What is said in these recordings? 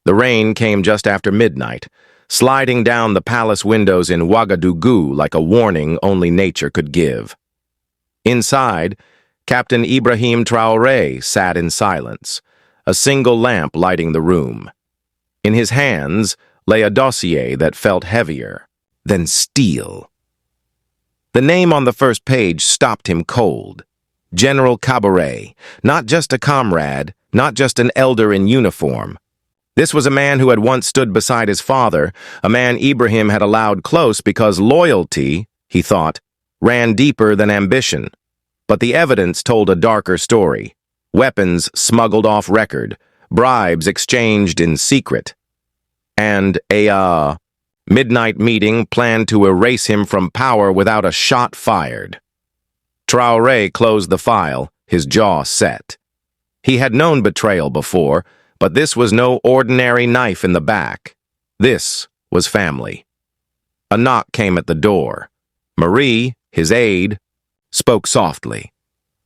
The rain came just after midnight, sliding down the palace windows in Ouagadougou like a warning only nature could give. Inside, Captain Ibrahim Traoré sat in silence, a single lamp lighting the room. In his hands lay a dossier that felt heavier than steel. The name on the first page stopped him cold. General Kaboré, not just a comrade, not just an elder in uniform. This was a man who had once stood beside his father, a man Ibrahim had allowed close because loyalty, he thought, ran deeper than ambition. But the evidence told a darker story. Weapons smuggled off record, bribes exchanged in secret, and a midnight meeting planned to erase him from power without a shot fired. Traoré closed the file, his jaw set. He had known betrayal before, but this was no ordinary knife in the back. This was family. A knock came at the door. Marie, his aide, spoke softly.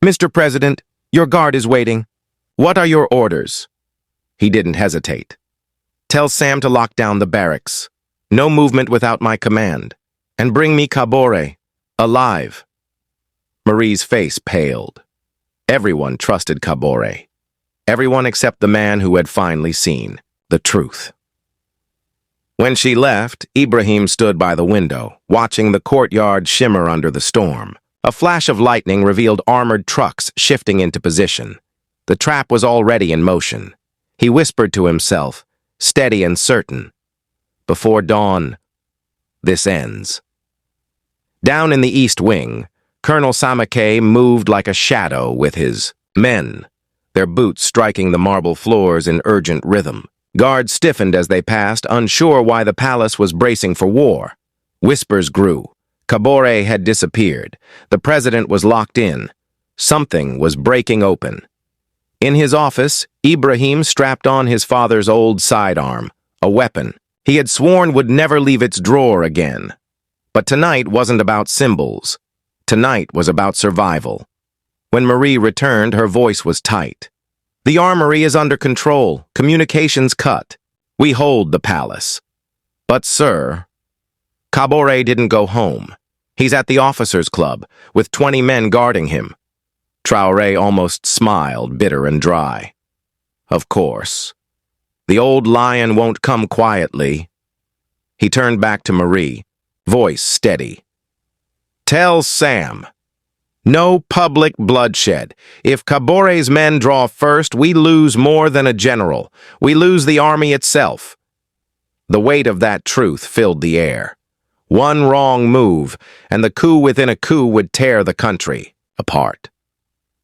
"Mr. President, your guard is waiting. What are your orders?" He didn't hesitate. "Tell Sam to lock down the barracks. No movement without my command. And bring me Kaboré, alive." Marie's face paled. Everyone trusted Kaboré. Everyone except the man who had finally seen the truth. When she left, Ibrahim stood by the window, watching the courtyard shimmer under the storm. A flash of lightning revealed armored trucks shifting into position. The trap was already in motion. He whispered to himself, steady and certain, "Before dawn, this ends." Down in the East Wing, Colonel Samake moved like a shadow with his men, their boots striking the marble floors in urgent rhythm. Guards stiffened as they passed, unsure why the palace was bracing for war. Whispers grew. Kaboré had disappeared. The president was locked in. Something was breaking open. In his office, Ibrahim strapped on his father's old sidearm, a weapon he had sworn would never leave its drawer again. But tonight wasn't about symbols. Tonight was about survival. When Marie returned, her voice was tight. "The armory is under control. Communications cut. We hold the palace." "But, sir," Kaboré didn't go home. He's at the officers' club, with 20 men guarding him. Traoré almost smiled, bitter and dry. "Of course. The old lion won't come quietly." He turned back to Marie, voice steady. "Tell Sam. No public bloodshed. If Kaboré's men draw first, we lose more than a general. We lose the army itself." The weight of that truth filled the air. One wrong move, and the coup within a coup would tear the country apart.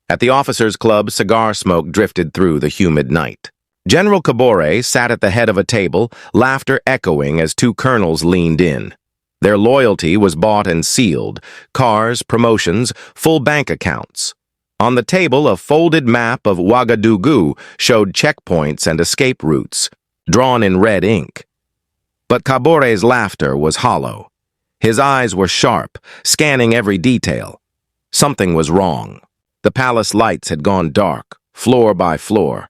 At the officers' club, cigar smoke drifted through the humid night. General Kaboré sat at the head of a table, laughter echoing as two colonels leaned in. Their loyalty was bought and sealed, cars, promotions, full bank accounts. On the table, a folded map of Ouagadougou showed checkpoints and escape routes, drawn in red ink. But Kaboré's laughter was hollow. His eyes were sharp, scanning every detail. Something was wrong. The palace lights had gone dark, floor by floor.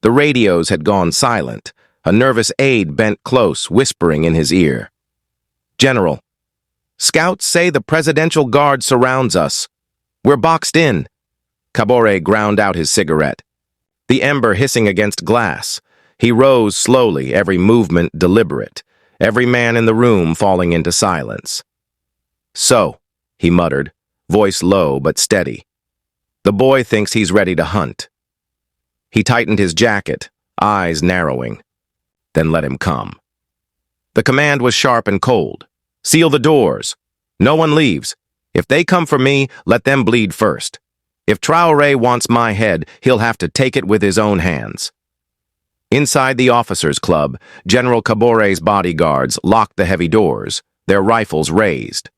The radios had gone silent. A nervous aide bent close, whispering in his ear. "General, scouts say the presidential guard surrounds us. We're boxed in." Kaboré ground out his cigarette, the ember hissing against glass. He rose slowly, every movement deliberate, every man in the room falling into silence. "So," he muttered, voice low but steady, "the boy thinks he's ready to hunt." He tightened his jacket, eyes narrowing. "Then let him come." The command was sharp and cold. "Seal the doors. No one leaves. If they come for me, let them bleed first. If Traoré wants my head, he'll have to take it with his own hands." Inside the officers' club, General Kaboré's bodyguards locked the heavy doors, their rifles raised.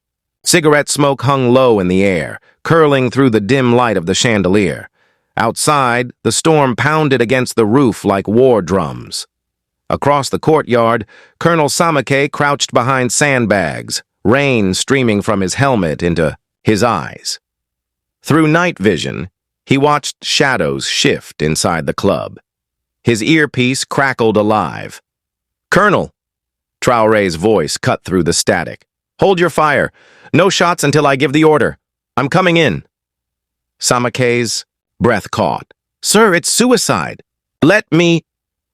Cigarette smoke hung low in the air, curling through the dim light of the chandelier. Outside, the storm pounded against the roof like war drums. Across the courtyard, Colonel Samake crouched behind sandbags, rain streaming from his helmet into his eyes. Through night vision, he watched shadows shift inside the club. His earpiece crackled alive. Colonel! Traoré's voice cut through the static. Hold your fire. No shots until I give the order. I'm coming in. Samake's breath caught. Sir, it's suicide. Let me...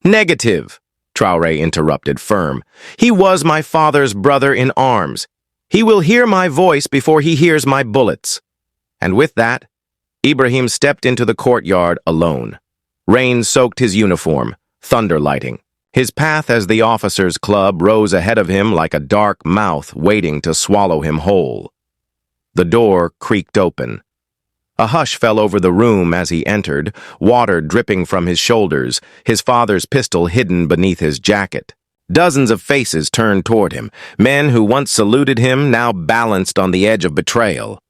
Negative, Traoré interrupted, firm. He was my father's brother in arms. He will hear my voice before he hears my bullets. And with that, Ibrahim stepped into the courtyard alone. Rain soaked his uniform, thunder lighting. His path as the officers' club rose ahead of him like a dark mouth waiting to swallow him whole. The door creaked open. A hush fell over the room as he entered, water dripping from his shoulders, his father's pistol hidden beneath his jacket. Dozens of faces turned toward him, men who once saluted him now balanced on the edge of betrayal.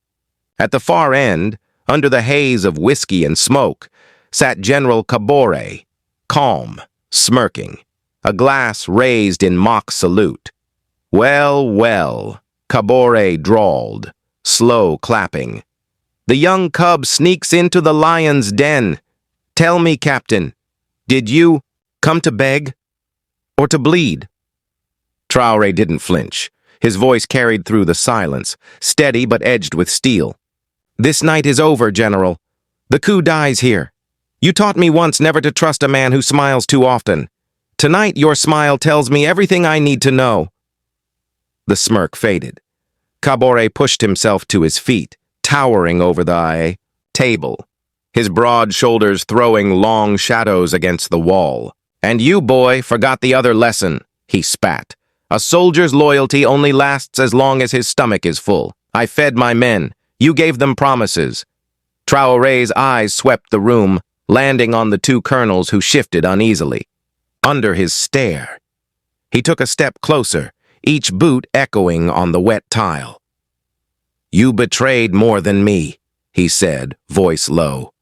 At the far end, under the haze of whiskey and smoke, sat General Kaboré, calm, smirking, a glass raised in mock salute. Well, well, Kaboré drawled, slow clapping. The young cub sneaks into the lion's den. Tell me, Captain, did you come to beg or to bleed? Traoré didn't flinch. His voice carried through the silence, steady but edged with steel. This night is over, General. The coup dies here. You taught me once never to trust a man who smiles too often. Tonight, your smile tells me everything I need to know. The smirk faded. Kaboré pushed himself to his feet, towering over the table, his broad shoulders throwing long shadows against the wall. And you, boy, forgot the other lesson, he spat. A soldier's loyalty only lasts as long as his stomach is full. I fed my men. You gave them promises. Traoré's eyes swept the room, landing on the two colonels who shifted uneasily. Under his stare, he took a step closer, each boot echoing on the wet tile. You betrayed more than me, he said, voice low.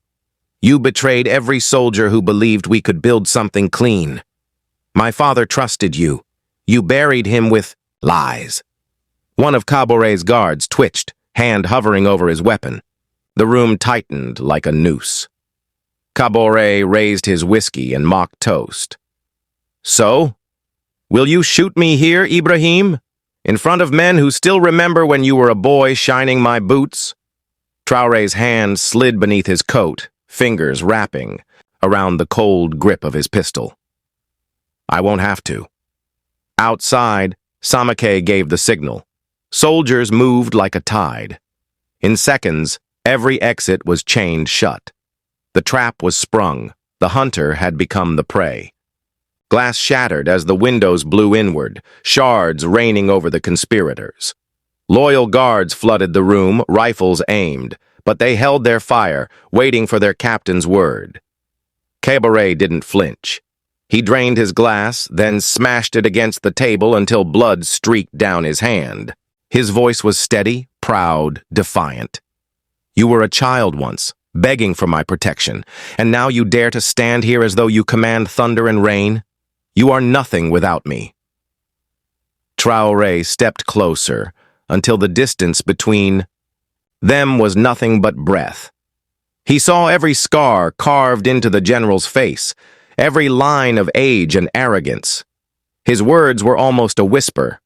You betrayed every soldier who believed we could build something clean. My father trusted you. You buried him with lies. One of Kaboré's guards twitched, hand hovering over his weapon. The room tightened like a noose. Kaboré raised his whiskey and mock toast. So, will you shoot me here, Ibrahim? In front of men who still remember when you were a boy shining my boots? Traoré's hand slid beneath his coat, fingers wrapping around the cold grip of his pistol. I won't have to. Outside, Samake gave the signal. Soldiers moved like a tide. In seconds, every exit was chained shut. The trap was sprung. The hunter had become the prey. Glass shattered as the windows blew inward, shards raining over the conspirators. Loyal guards flooded the room, rifles aimed, but they held their fire, waiting for their captain's word. Kaboré didn't flinch. He drained his glass, then smashed it against the table until blood streaked down his hand. His voice was steady, proud, defiant. You were a child once, begging for my protection, and now you dare to stand here as though you command thunder and rain? You are nothing without me. Traoré stepped closer until the distance between them was nothing but breath. He saw every scar carved into the general's face, every line of age and arrogance. His words were almost a whisper.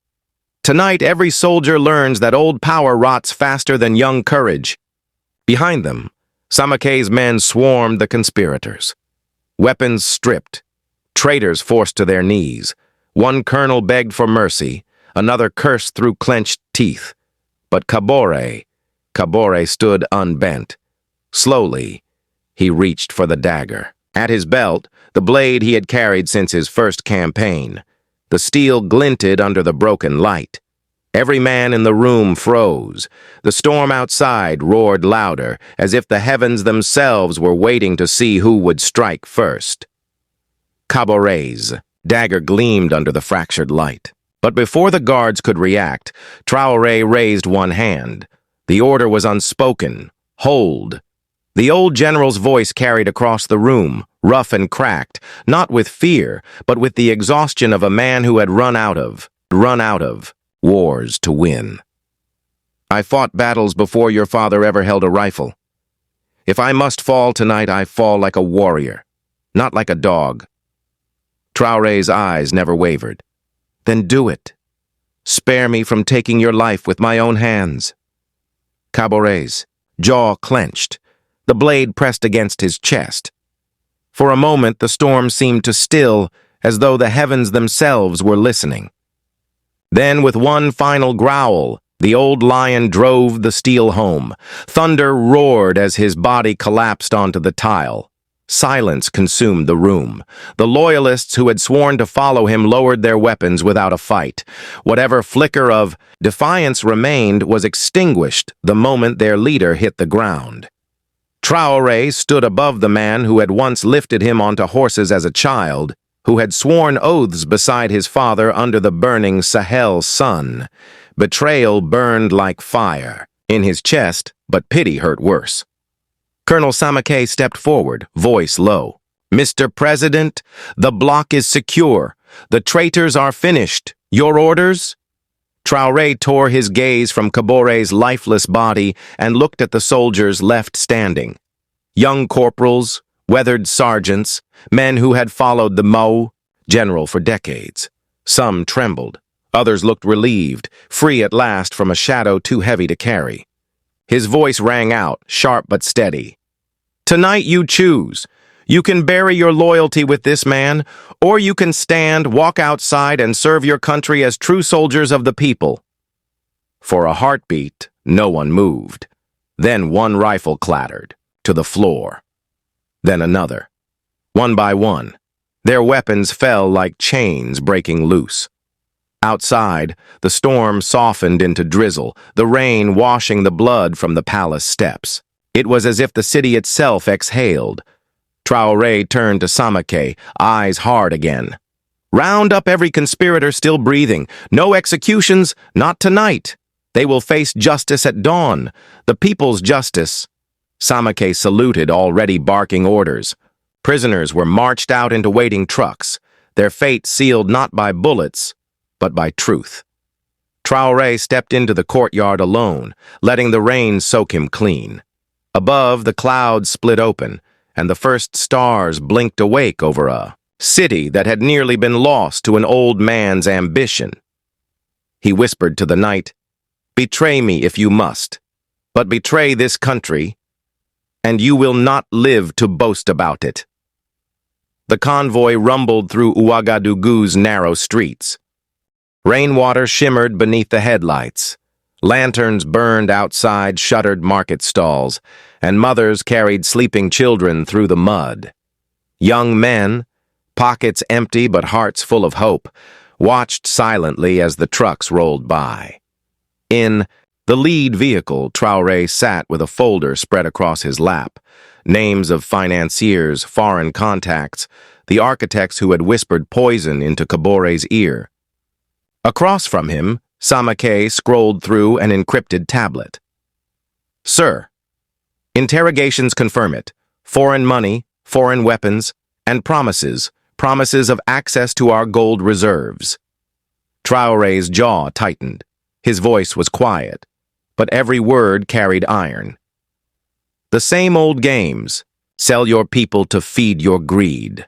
Tonight, every soldier learns that old power rots faster than young courage. Behind them, Samake's men swarmed the conspirators. Weapons stripped, traitors forced to their knees. One colonel begged for mercy, another cursed through clenched teeth. But Kaboré stood unbent. Slowly, he reached for the dagger. At his belt, the blade he had carried since his first campaign. The steel glinted under the broken light. Every man in the room froze. The storm outside roared louder, as if the heavens themselves were waiting to see who would strike first. Kaboré's dagger gleamed under the fractured light. But before the guards could react, Traoré raised one hand. The order was unspoken. Hold. The old general's voice carried across the room, rough and cracked, not with fear, but with the exhaustion of a man who had run out of wars to win. I fought battles before your father ever held a rifle. If I must fall tonight, I fall like a warrior, not like a dog. Traoré's eyes never wavered. Then do it. Spare me from taking your life with my own hands. Kaboré's jaw clenched, the blade pressed against his chest. For a moment, the storm seemed to still, as though the heavens themselves were listening. Then, with one final growl, the old lion drove the steel home. Thunder roared as his body collapsed onto the tile. Silence consumed the room. The loyalists who had sworn to follow him lowered their weapons without a fight. Whatever flicker of defiance remained was extinguished the moment their leader hit the ground. Traoré stood above the man who had once lifted him onto horses as a child, who had sworn oaths beside his father under the burning Sahel sun. Betrayal burned like fire in his chest, but pity hurt worse. Colonel Samake stepped forward, voice low. "Mr. President, the block is secure. The traitors are finished. Your orders?" Traoré tore his gaze from Kaboré's lifeless body and looked at the soldiers left standing. Young corporals, weathered sergeants, men who had followed the Mao general for decades. Some trembled. Others looked relieved, free at last from a shadow too heavy to carry. His voice rang out, sharp but steady. "Tonight you choose. You can bury your loyalty with this man, or you can stand, walk outside, and serve your country as true soldiers of the people." For a heartbeat, no one moved. Then one rifle clattered, to the floor. Then another. One by one, their weapons fell like chains breaking loose. Outside, the storm softened into drizzle, the rain washing the blood from the palace steps. It was as if the city itself exhaled. Traoré turned to Samake, eyes hard again. "Round up every conspirator still breathing. No executions, not tonight. They will face justice at dawn, the people's justice." Samake saluted, already barking orders. Prisoners were marched out into waiting trucks, their fate sealed not by bullets, but by truth. Traoré stepped into the courtyard alone, letting the rain soak him clean. Above, the clouds split open, and the first stars blinked awake over a city that had nearly been lost to an old man's ambition. He whispered to the night, "Betray me if you must, but betray this country, and you will not live to boast about it." The convoy rumbled through Ouagadougou's narrow streets. Rainwater shimmered beneath the headlights. Lanterns burned outside shuttered market stalls, and mothers carried sleeping children through the mud. Young men, pockets empty but hearts full of hope, watched silently as the trucks rolled by. In the lead vehicle, Traoré sat with a folder spread across his lap, names of financiers, foreign contacts, the architects who had whispered poison into Kaboré's ear. Across from him, Samake scrolled through an encrypted tablet. "Sir, interrogations confirm it. Foreign money, foreign weapons, and promises of access to our gold reserves." Traoré's jaw tightened. His voice was quiet, but every word carried iron. "The same old games. Sell your people to feed your greed.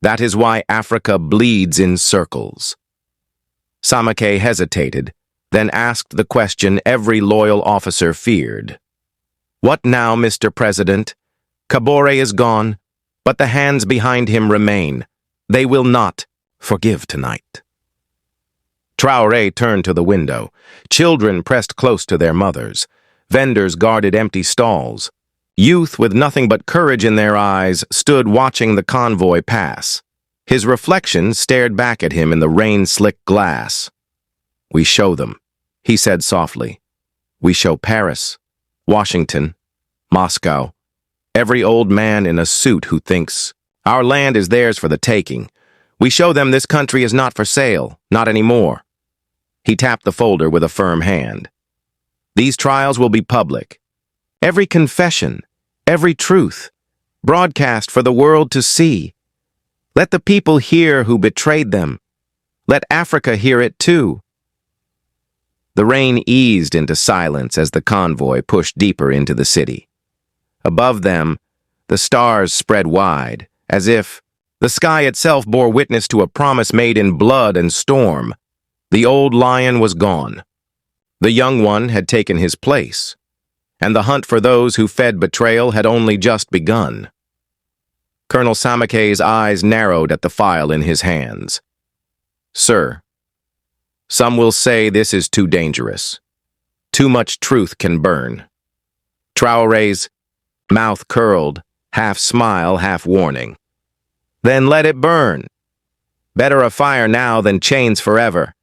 That is why Africa bleeds in circles." Samake hesitated, then asked the question every loyal officer feared. "What now, Mr. President? Kaboré is gone, but the hands behind him remain. They will not forgive tonight." Traoré turned to the window. Children pressed close to their mothers. Vendors guarded empty stalls. Youth with nothing but courage in their eyes stood watching the convoy pass. His reflection stared back at him in the rain-slick glass. "We show them," he said softly. "We show Paris, Washington, Moscow, every old man in a suit who thinks our land is theirs for the taking. We show them this country is not for sale, not anymore." He tapped the folder with a firm hand. "These trials will be public. Every confession, every truth, broadcast for the world to see. Let the people hear who betrayed them. Let Africa hear it too." The rain eased into silence as the convoy pushed deeper into the city. Above them, the stars spread wide, as if the sky itself bore witness to a promise made in blood and storm. The old lion was gone. The young one had taken his place, and the hunt for those who fed betrayal had only just begun. Colonel Samake's eyes narrowed at the file in his hands. Sir, some will say this is too dangerous. Too much truth can burn. Traoré's mouth curled, half smile, half warning. Then let it burn. Better a fire now than chains forever.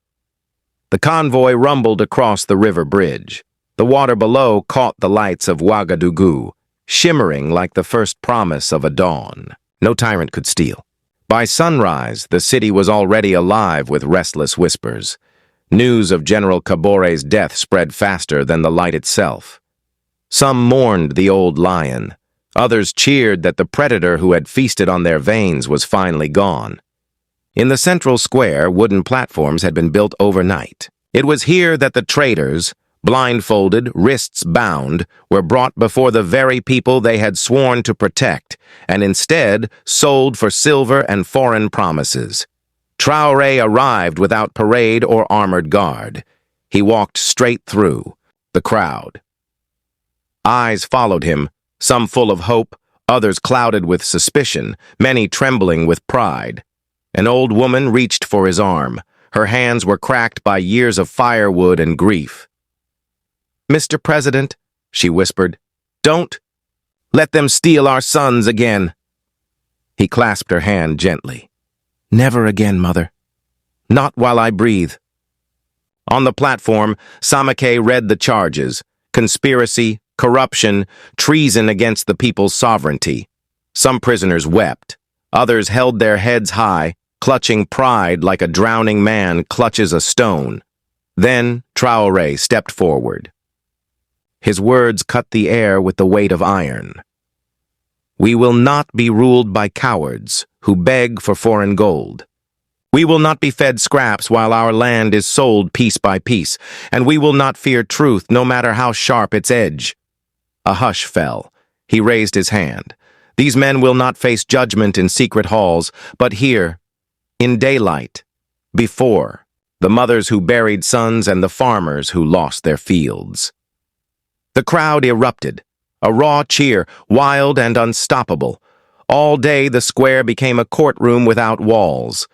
The convoy rumbled across the river bridge. The water below caught the lights of Ouagadougou, shimmering like the first promise of a dawn. No tyrant could steal. By sunrise, the city was already alive with restless whispers. News of General Kaboré's death spread faster than the light itself. Some mourned the old lion. Others cheered that the predator who had feasted on their veins was finally gone. In the central square, wooden platforms had been built overnight. It was here that the traitors, blindfolded, wrists bound, were brought before the very people they had sworn to protect, and instead sold for silver and foreign promises. Traoré arrived without parade or armored guard. He walked straight through the crowd. Eyes followed him, some full of hope, others clouded with suspicion, many trembling with pride. An old woman reached for his arm. Her hands were cracked by years of firewood and grief. Mr. President, she whispered, don't let them steal our sons again. He clasped her hand gently. Never again, Mother. Not while I breathe. On the platform, Samake read the charges: conspiracy, corruption, treason against the people's sovereignty. Some prisoners wept. Others held their heads high, clutching pride like a drowning man clutches a stone. Then Traoré stepped forward. His words cut the air with the weight of iron. We will not be ruled by cowards who beg for foreign gold. We will not be fed scraps while our land is sold piece by piece, and we will not fear truth no matter how sharp its edge. A hush fell. He raised his hand. These men will not face judgment in secret halls, but here, in daylight, before the mothers who buried sons and the farmers who lost their fields. The crowd erupted, a raw cheer, wild and unstoppable. All day the square became a courtroom without walls.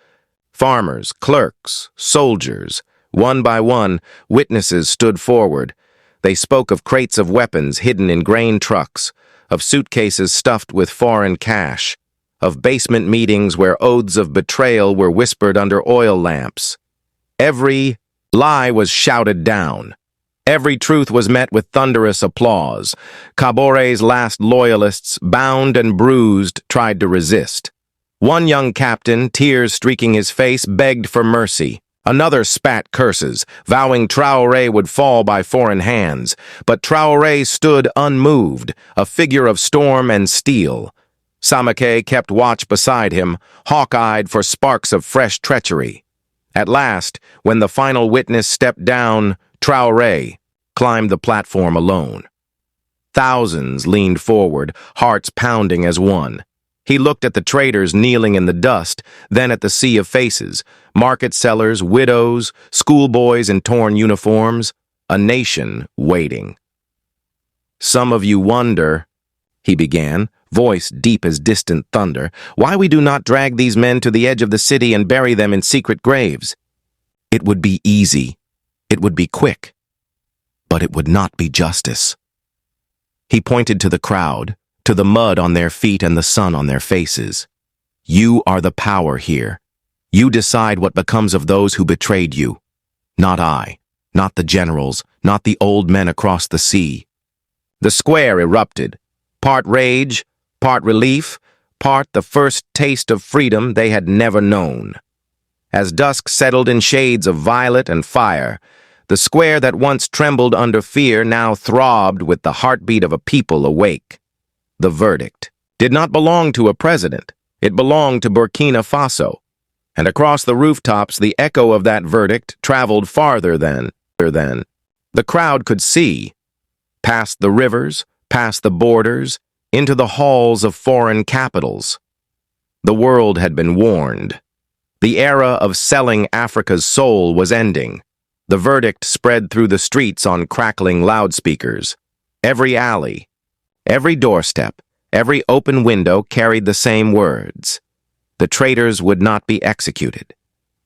Farmers, clerks, soldiers, one by one, witnesses stood forward. They spoke of crates of weapons hidden in grain trucks, of suitcases stuffed with foreign cash, of basement meetings where oaths of betrayal were whispered under oil lamps. Every lie was shouted down. Every truth was met with thunderous applause. Kaboré's last loyalists, bound and bruised, tried to resist. One young captain, tears streaking his face, begged for mercy. Another spat curses, vowing Traoré would fall by foreign hands. But Traoré stood unmoved, a figure of storm and steel. Samake kept watch beside him, hawk-eyed for sparks of fresh treachery. At last, when the final witness stepped down, Traoré climbed the platform alone. Thousands leaned forward, hearts pounding as one. He looked at the traitors kneeling in the dust, then at the sea of faces, market sellers, widows, schoolboys in torn uniforms, a nation waiting. Some of you wonder, he began, voice deep as distant thunder, why we do not drag these men to the edge of the city and bury them in secret graves. It would be easy. It would be quick. But it would not be justice. He pointed to the crowd, to the mud on their feet and the sun on their faces. You are the power here. You decide what becomes of those who betrayed you. Not I, not the generals, not the old men across the sea. The square erupted, part rage, part relief, part the first taste of freedom they had never known. As dusk settled in shades of violet and fire, the square that once trembled under fear now throbbed with the heartbeat of a people awake. The verdict did not belong to a president. It belonged to Burkina Faso. And across the rooftops, the echo of that verdict traveled farther than. The crowd could see, past the rivers, past the borders, into the halls of foreign capitals. The world had been warned. The era of selling Africa's soul was ending. The verdict spread through the streets on crackling loudspeakers. Every alley, every doorstep, every open window carried the same words. The traitors would not be executed.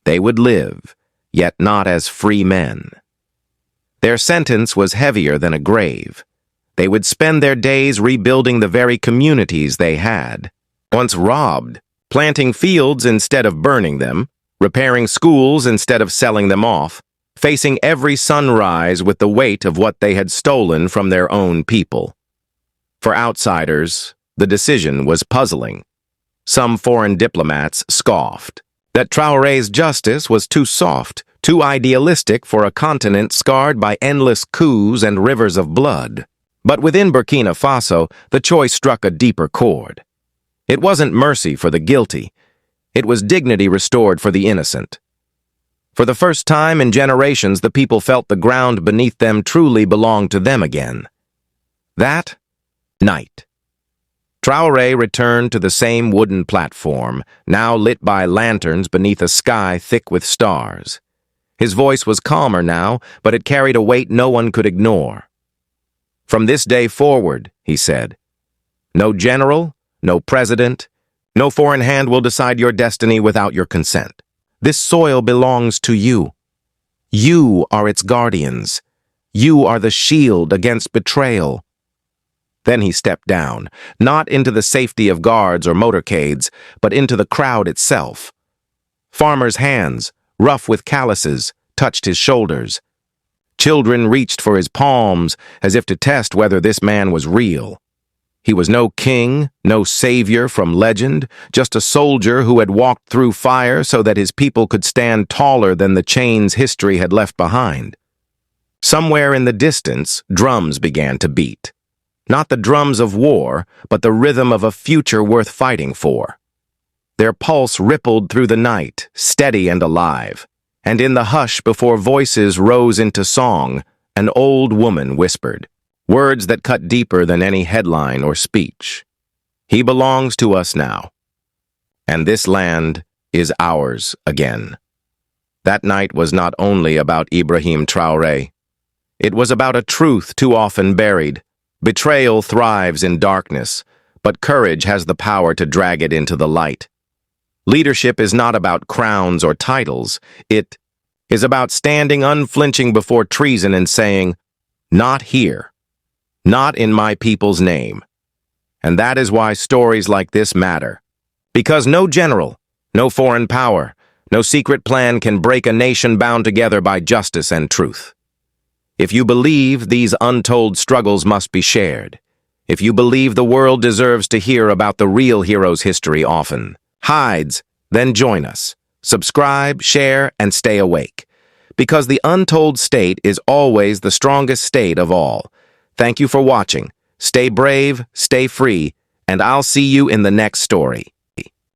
They would live, yet not as free men. Their sentence was heavier than a grave. They would spend their days rebuilding the very communities they had once robbed, planting fields instead of burning them, repairing schools instead of selling them off, facing every sunrise with the weight of what they had stolen from their own people. For outsiders, the decision was puzzling. Some foreign diplomats scoffed that Traoré's justice was too soft, too idealistic for a continent scarred by endless coups and rivers of blood. But within Burkina Faso, the choice struck a deeper chord. It wasn't mercy for the guilty. It was dignity restored for the innocent. For the first time in generations, the people felt the ground beneath them truly belonged to them again. That night, Traoré returned to the same wooden platform, now lit by lanterns beneath a sky thick with stars. His voice was calmer now, but it carried a weight no one could ignore. "From this day forward," he said, "no general, no president, no foreign hand will decide your destiny without your consent. This soil belongs to you. You are its guardians. You are the shield against betrayal." Then he stepped down, not into the safety of guards or motorcades, but into the crowd itself. Farmers' hands, rough with calluses, touched his shoulders. Children reached for his palms as if to test whether this man was real. He was no king, no savior from legend, just a soldier who had walked through fire so that his people could stand taller than the chains history had left behind. Somewhere in the distance, drums began to beat. Not the drums of war, but the rhythm of a future worth fighting for. Their pulse rippled through the night, steady and alive. And in the hush before voices rose into song, an old woman whispered, words that cut deeper than any headline or speech. "He belongs to us now, and this land is ours again." That night was not only about Ibrahim Traoré. It was about a truth too often buried. Betrayal thrives in darkness, but courage has the power to drag it into the light. Leadership is not about crowns or titles. It is about standing unflinching before treason and saying, "Not here. Not in my people's name." And that is why stories like this matter. Because no general, no foreign power, no secret plan can break a nation bound together by justice and truth. If you believe these untold struggles must be shared, if you believe the world deserves to hear about the real hero's history often hides, then join us. Subscribe, share, and stay awake. Because the untold state is always the strongest state of all. Thank you for watching. Stay brave, stay free, and I'll see you in the next story.